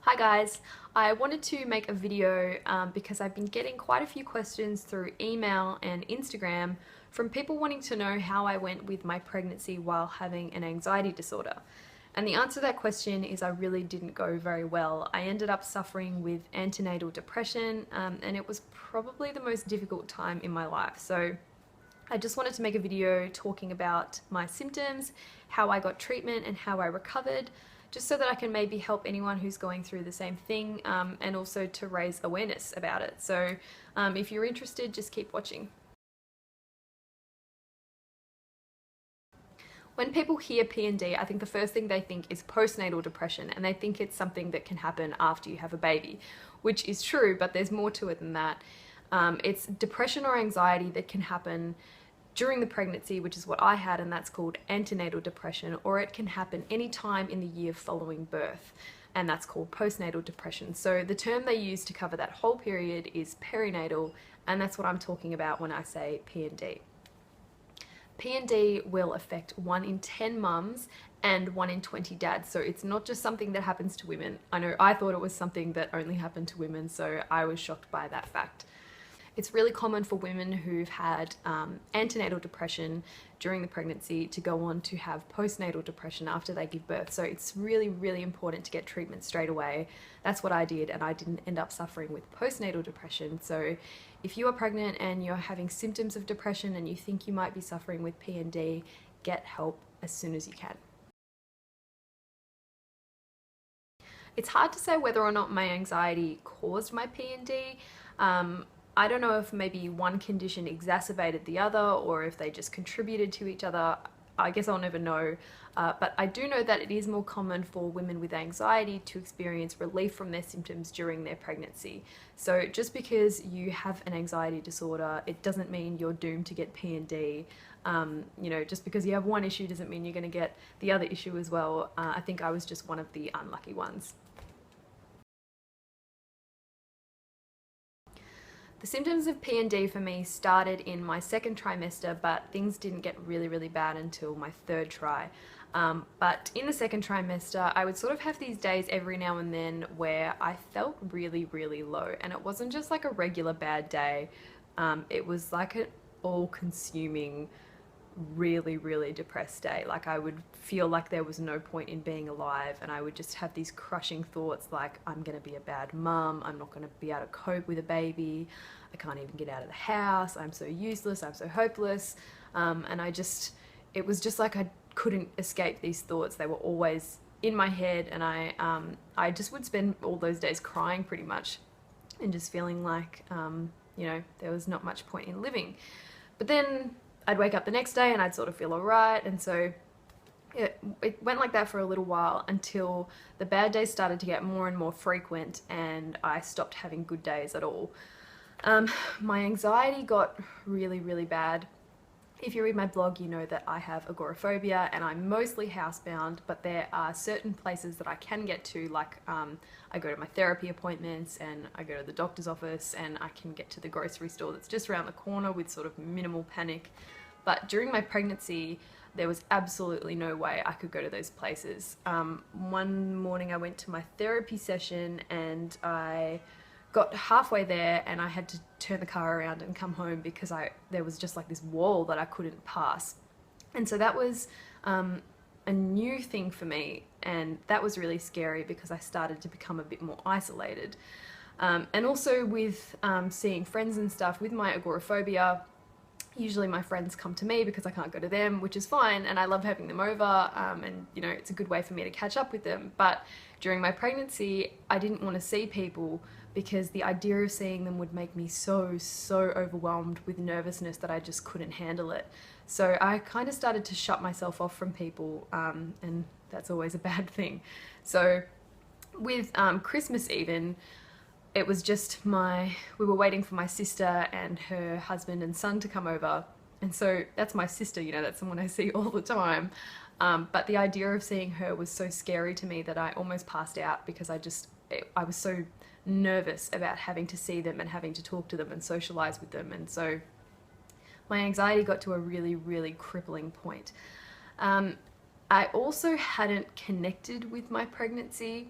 Hi guys, I wanted to make a video because I've been getting quite a few questions through email and Instagram from people wanting to know how I went with my pregnancy while having an anxiety disorder. And the answer to that question is I really didn't go very well. I ended up suffering with antenatal depression and it was probably the most difficult time in my life. So I just wanted to make a video talking about my symptoms, how I got treatment and how I recovered, just so that I can maybe help anyone who's going through the same thing and also to raise awareness about it. So if you're interested, just keep watching. When people hear PND, I think the first thing they think is postnatal depression, and they think it's something that can happen after you have a baby, which is true, but there's more to it than that. It's depression or anxiety that can happen during the pregnancy, which is what I had, and that's called antenatal depression, or it can happen any time in the year following birth, and that's called postnatal depression. So the term they use to cover that whole period is perinatal, and that's what I'm talking about when I say PND. PND will affect 1 in 10 mums and 1 in 20 dads, so it's not just something that happens to women. I know I thought it was something that only happened to women, so I was shocked by that fact. It's really common for women who've had antenatal depression during the pregnancy to go on to have postnatal depression after they give birth. So it's really, really important to get treatment straight away. That's what I did, and I didn't end up suffering with postnatal depression. So if you are pregnant and you're having symptoms of depression and you think you might be suffering with PND, get help as soon as you can. It's hard to say whether or not my anxiety caused my PND. I don't know if maybe one condition exacerbated the other or if they just contributed to each other. I guess I'll never know, but I do know that it is more common for women with anxiety to experience relief from their symptoms during their pregnancy. So just because you have an anxiety disorder, it doesn't mean you're doomed to get PND. Just because you have one issue doesn't mean you're going to get the other issue as well. I think I was just one of the unlucky ones. The symptoms of PND for me started in my second trimester, but things didn't get really, really bad until my third try. But in the second trimester, I would sort of have these days every now and then where I felt really, really low. And it wasn't just like a regular bad day. It was like an all-consuming, really, really depressed day. Like I would feel like there was no point in being alive, and I would just have these crushing thoughts like, I'm gonna be a bad mum, I'm not gonna be able to cope with a baby, I can't even get out of the house, I'm so useless, I'm so hopeless. And it was just like I couldn't escape these thoughts. They were always in my head, and I just would spend all those days crying pretty much and just feeling like there was not much point in living. But then I'd wake up the next day and I'd sort of feel alright, and so it went like that for a little while until the bad days started to get more and more frequent and I stopped having good days at all. My anxiety got really, really bad. If you read my blog, you know that I have agoraphobia and I'm mostly housebound, but there are certain places that I can get to, like I go to my therapy appointments and I go to the doctor's office and I can get to the grocery store that's just around the corner with sort of minimal panic. But during my pregnancy, there was absolutely no way I could go to those places. One morning I went to my therapy session and I got halfway there and I had to turn the car around and come home because there was just like this wall that I couldn't pass. And so that was a new thing for me, and that was really scary because I started to become a bit more isolated. And also with seeing friends and stuff, with my agoraphobia, usually my friends come to me because I can't go to them, which is fine, and I love having them over, and it's a good way for me to catch up with them. But during my pregnancy, I didn't want to see people because the idea of seeing them would make me so overwhelmed with nervousness that I just couldn't handle it. So I kind of started to shut myself off from people, and that's always a bad thing. So with Christmas even, it was just we were waiting for my sister and her husband and son to come over. And so that's my sister, that's someone I see all the time. But the idea of seeing her was so scary to me that I almost passed out because I was so nervous about having to see them and having to talk to them and socialize with them. And so my anxiety got to a really, really crippling point. I also hadn't connected with my pregnancy.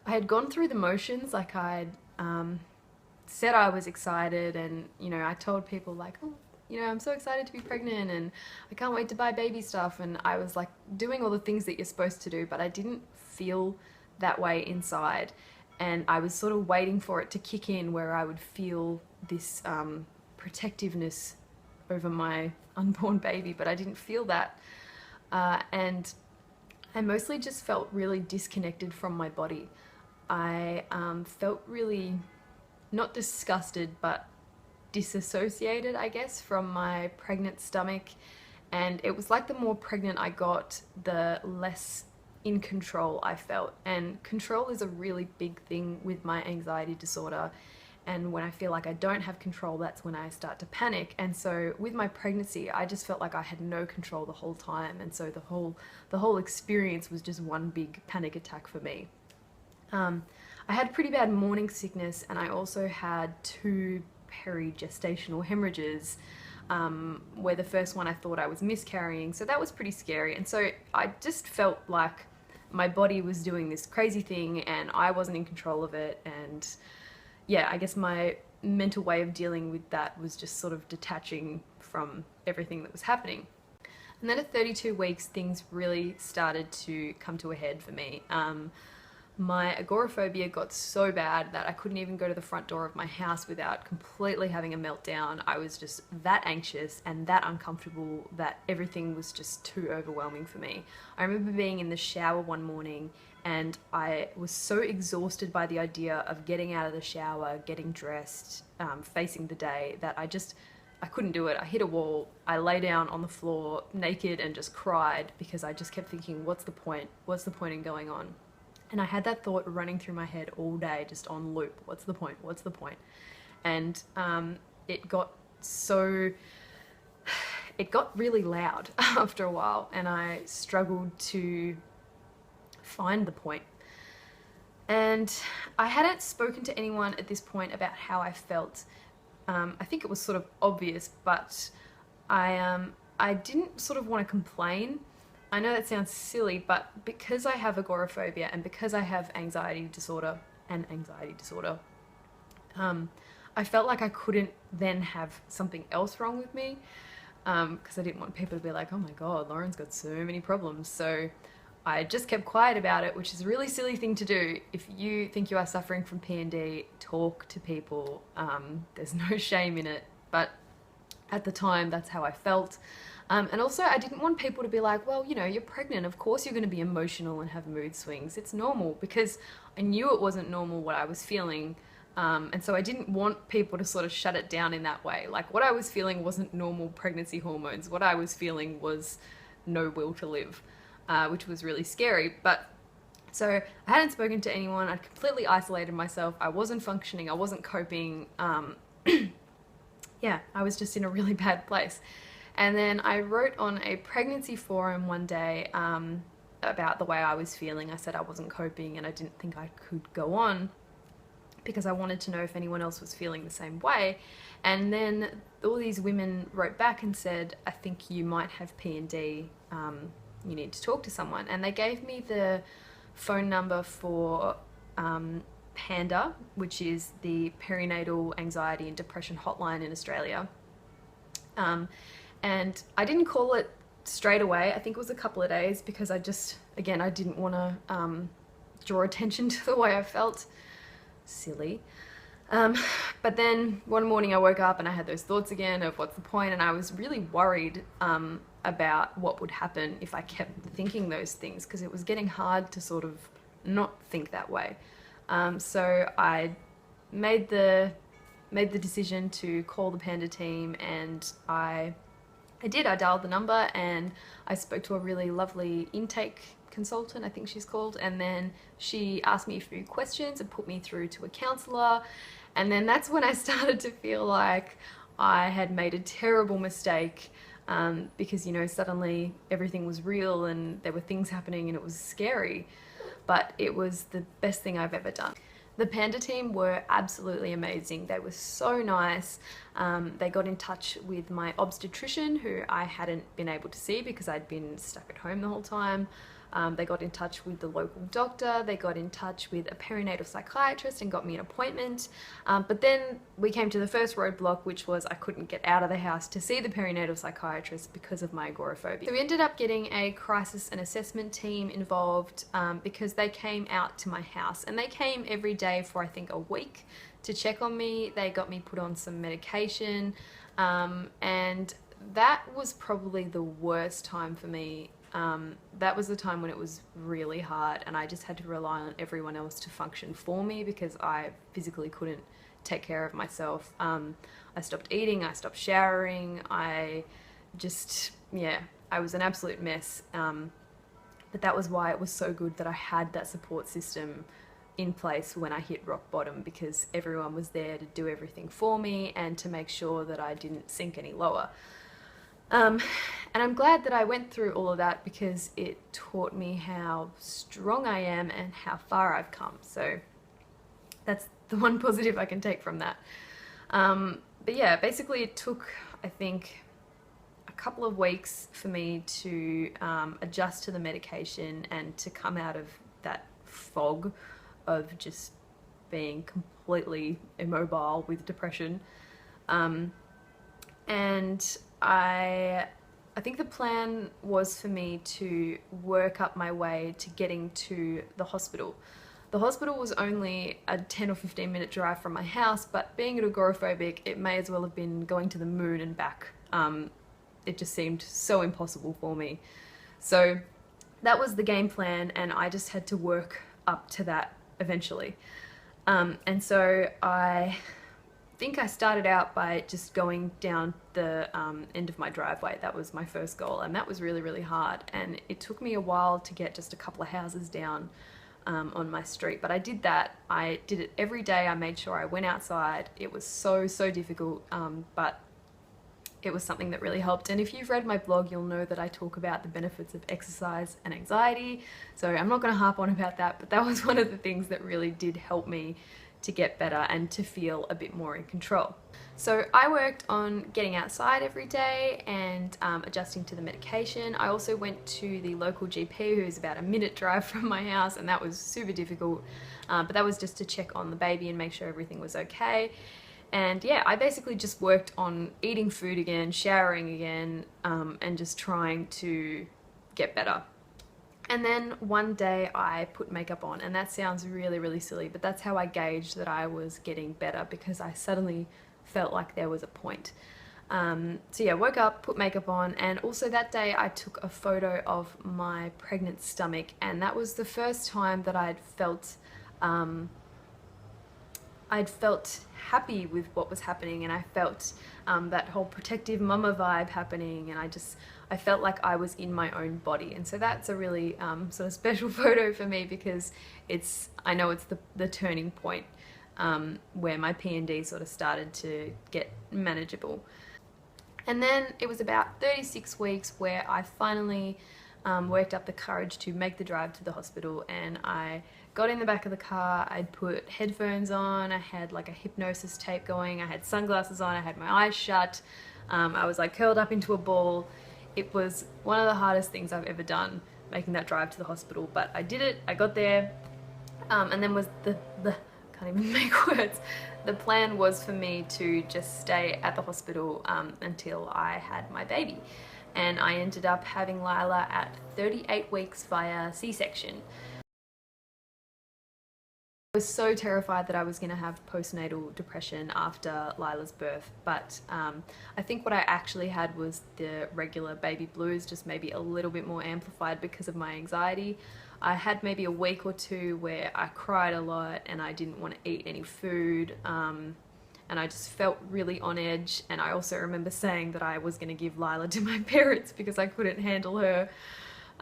I had gone through the motions, like I'd said I was excited, and you know, I told people like, oh, you know, I'm so excited to be pregnant and I can't wait to buy baby stuff, and I was like doing all the things that you're supposed to do, but I didn't feel that way inside, and I was sort of waiting for it to kick in where I would feel this protectiveness over my unborn baby, but I didn't feel that, and I mostly just felt really disconnected from my body. I felt really not disgusted, but disassociated, I guess, from my pregnant stomach. And it was like the more pregnant I got, the less in control I felt. And control is a really big thing with my anxiety disorder. And when I feel like I don't have control, that's when I start to panic. And so with my pregnancy, I just felt like I had no control the whole time. And so the whole experience was just one big panic attack for me. I had pretty bad morning sickness, and I also had 2 perigestational hemorrhages, where the first one I thought I was miscarrying, so that was pretty scary. And so I just felt like my body was doing this crazy thing and I wasn't in control of it. And yeah, I guess my mental way of dealing with that was just sort of detaching from everything that was happening. And then at 32 weeks, things really started to come to a head for me. My agoraphobia got so bad that I couldn't even go to the front door of my house without completely having a meltdown. I was just that anxious and that uncomfortable that everything was just too overwhelming for me. I remember being in the shower one morning and I was so exhausted by the idea of getting out of the shower, getting dressed, facing the day, that I couldn't do it. I hit a wall. I lay down on the floor naked and just cried because I just kept thinking, what's the point? What's the point in going on? And I had that thought running through my head all day, just on loop. What's the point? What's the point? And it got really loud after a while, and I struggled to find the point. And I hadn't spoken to anyone at this point about how I felt. I think it was sort of obvious, but I didn't sort of want to complain. I know that sounds silly, but because I have agoraphobia and because I have anxiety disorder, I felt like I couldn't then have something else wrong with me, because I didn't want people to be like, oh my God, Lauren's got so many problems. So I just kept quiet about it, which is a really silly thing to do. If you think you are suffering from PND, talk to people. There's no shame in it, but at the time, that's how I felt. And also, I didn't want people to be like, well, you know, you're pregnant, of course you're going to be emotional and have mood swings. It's normal, because I knew it wasn't normal what I was feeling. And so I didn't want people to sort of shut it down in that way. Like, what I was feeling wasn't normal pregnancy hormones. What I was feeling was no will to live, which was really scary. But so I hadn't spoken to anyone. I'd completely isolated myself. I wasn't functioning. I wasn't coping. Yeah, I was just in a really bad place. And then I wrote on a pregnancy forum one day about the way I was feeling. I said I wasn't coping and I didn't think I could go on because I wanted to know if anyone else was feeling the same way. And then all these women wrote back and said, I think you might have P&D, you need to talk to someone. And they gave me the phone number for PANDA, which is the Perinatal Anxiety and Depression Hotline in Australia. And I didn't call it straight away. I think it was a couple of days because I didn't want to draw attention to the way I felt. Silly. But then one morning I woke up and I had those thoughts again of what's the point, and I was really worried about what would happen if I kept thinking those things, because it was getting hard to sort of not think that way. So I made the decision to call the PANDA team, and I dialed the number and I spoke to a really lovely intake consultant, I think she's called, and then she asked me a few questions and put me through to a counsellor. And then that's when I started to feel like I had made a terrible mistake, because, you know, suddenly everything was real and there were things happening and it was scary, but it was the best thing I've ever done. The PANDA team were absolutely amazing. They were so nice. They got in touch with my obstetrician, who I hadn't been able to see because I'd been stuck at home the whole time. They got in touch with the local doctor, they got in touch with a perinatal psychiatrist and got me an appointment. But then we came to the first roadblock, which was I couldn't get out of the house to see the perinatal psychiatrist because of my agoraphobia. So we ended up getting a crisis and assessment team involved because they came out to my house, and they came every day for I think a week to check on me. They got me put on some medication, and that was probably the worst time for me. That was the time when it was really hard and I just had to rely on everyone else to function for me because I physically couldn't take care of myself. I stopped eating, I stopped showering, I was an absolute mess. But that was why it was so good that I had that support system in place when I hit rock bottom, because everyone was there to do everything for me and to make sure that I didn't sink any lower. And I'm glad that I went through all of that because it taught me how strong I am and how far I've come. So that's the one positive I can take from that. But yeah, basically it took, I think, a couple of weeks for me to adjust to the medication and to come out of that fog of just being completely immobile with depression. And I think the plan was for me to work up my way to getting to the hospital. The hospital was only a 10 or 15 minute drive from my house, but being an agoraphobic, it may as well have been going to the moon and back. It just seemed so impossible for me. So that was the game plan, and I just had to work up to that eventually. And so I think I started out by just going down the end of my driveway. That was my first goal, and that was really, really hard. And it took me a while to get just a couple of houses down on my street, but I did that. I did it every day. I made sure I went outside. It was so difficult, but it was something that really helped. And if you've read my blog, you'll know that I talk about the benefits of exercise and anxiety. So I'm not going to harp on about that, but that was one of the things that really did help me to get better and to feel a bit more in control. So I worked on getting outside every day and adjusting to the medication. I also went to the local GP, who's about a minute drive from my house, and that was super difficult. But that was just to check on the baby and make sure everything was okay. And yeah, I basically just worked on eating food again, showering again, and just trying to get better. And then one day I put makeup on, and that sounds really, really silly, but that's how I gauged that I was getting better, because I suddenly felt like there was a point. So yeah, woke up, put makeup on, and also that day I took a photo of my pregnant stomach, and that was the first time that I'd felt happy with what was happening, and I felt that whole protective mama vibe happening, and I felt like I was in my own body. And so that's a really sort of special photo for me, because I know it's the turning point where my P&D sort of started to get manageable. And then it was about 36 weeks where I finally worked up the courage to make the drive to the hospital, and I got in the back of the car. I'd put headphones on, I had like a hypnosis tape going, I had sunglasses on, I had my eyes shut, I was like curled up into a ball. It was one of the hardest things I've ever done, making that drive to the hospital, but I did it. I got there, and then was can't even make words. The plan was for me to just stay at the hospital until I had my baby. And I ended up having Lila at 38 weeks via C-section. I was so terrified that I was going to have postnatal depression after Lila's birth, but I think what I actually had was the regular baby blues, just maybe a little bit more amplified because of my anxiety. I had maybe a week or two where I cried a lot and I didn't want to eat any food, and I just felt really on edge. And I also remember saying that I was going to give Lila to my parents because I couldn't handle her,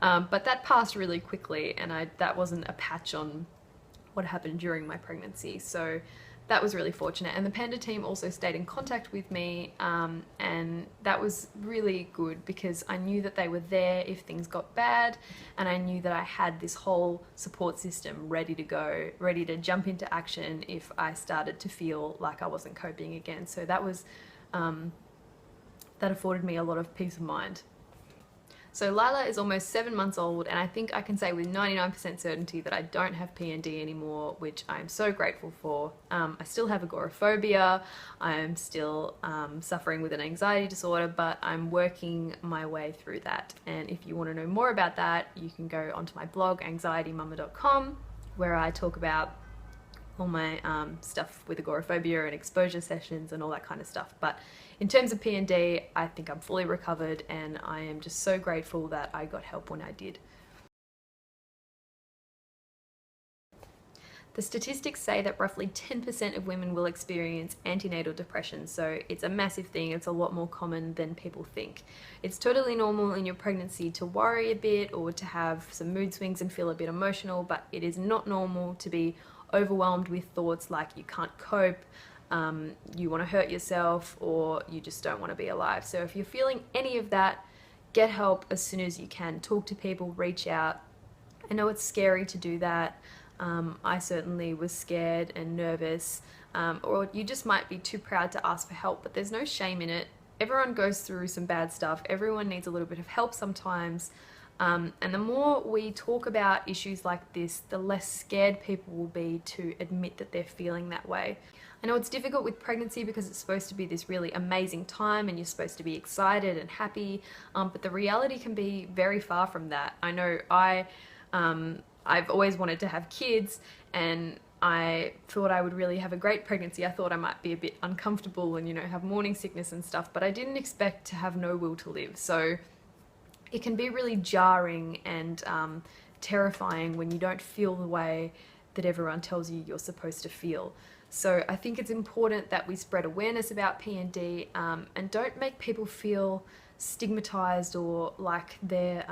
but that passed really quickly, and that wasn't a patch on what happened during my pregnancy, so that was really fortunate. And the Panda team also stayed in contact with me, and that was really good because I knew that they were there if things got bad, and I knew that I had this whole support system ready to go, ready to jump into action if I started to feel like I wasn't coping again. So that was that afforded me a lot of peace of mind. So Lila is almost 7 months old, and I think I can say with 99% certainty that I don't have PND anymore, which I'm so grateful for. I still have agoraphobia, I'm still suffering with an anxiety disorder, but I'm working my way through that. And if you want to know more about that, you can go onto my blog, anxietymama.com, where I talk about all my stuff with agoraphobia and exposure sessions and all that kind of stuff. But in terms of PND, I think I'm fully recovered, and I am just so grateful that I got help when I did. The statistics say that roughly 10% of women will experience antenatal depression, so it's a massive thing. It's a lot more common than people think. It's totally normal in your pregnancy to worry a bit or to have some mood swings and feel a bit emotional, but it is not normal to be overwhelmed with thoughts like you can't cope, you want to hurt yourself, or you just don't want to be alive. So if you're feeling any of that, get help as soon as you can. Talk to people, reach out. I know it's scary to do that. I certainly was scared and nervous, or you just might be too proud to ask for help, but there's no shame in it. Everyone goes through some bad stuff. Everyone needs a little bit of help sometimes. And the more we talk about issues like this, the less scared people will be to admit that they're feeling that way. I know it's difficult with pregnancy because it's supposed to be this really amazing time and you're supposed to be excited and happy, but the reality can be very far from that. I know I've always wanted to have kids, and I thought I would really have a great pregnancy. I thought I might be a bit uncomfortable and, have morning sickness and stuff, but I didn't expect to have no will to live. So it can be really jarring and terrifying when you don't feel the way that everyone tells you you're supposed to feel. So I think it's important that we spread awareness about PND and don't make people feel stigmatized or like they're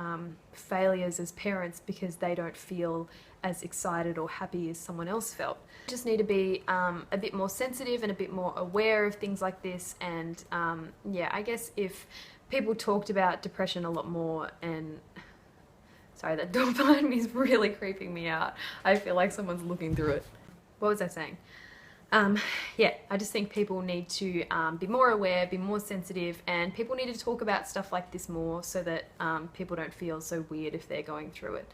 failures as parents because they don't feel as excited or happy as someone else felt. You just need to be a bit more sensitive and a bit more aware of things like this. And yeah, I guess if people talked about depression a lot more, and sorry, that door behind me is really creeping me out. I feel like someone's looking through it. What was I saying? Yeah, I just think people need to be more aware, be more sensitive, and people need to talk about stuff like this more so that people don't feel so weird if they're going through it.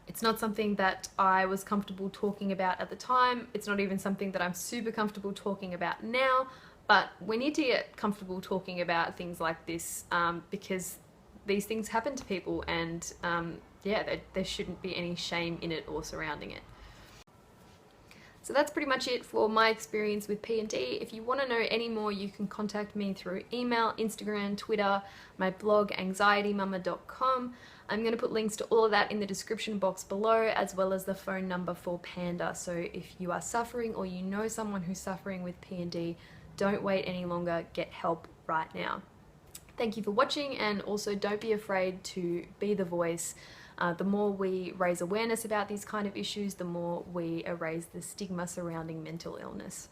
It's not something that I was comfortable talking about at the time. It's not even something that I'm super comfortable talking about now, but we need to get comfortable talking about things like this because these things happen to people, and yeah, there shouldn't be any shame in it or surrounding it. So that's pretty much it for my experience with PND. If you want to know any more, you can contact me through email, Instagram, Twitter, my blog, anxietymama.com. I'm going to put links to all of that in the description box below, as well as the phone number for Panda. So if you are suffering or you know someone who's suffering with PND, don't wait any longer, get help right now. Thank you for watching, and also don't be afraid to be the voice. The more we raise awareness about these kind of issues, the more we erase the stigma surrounding mental illness.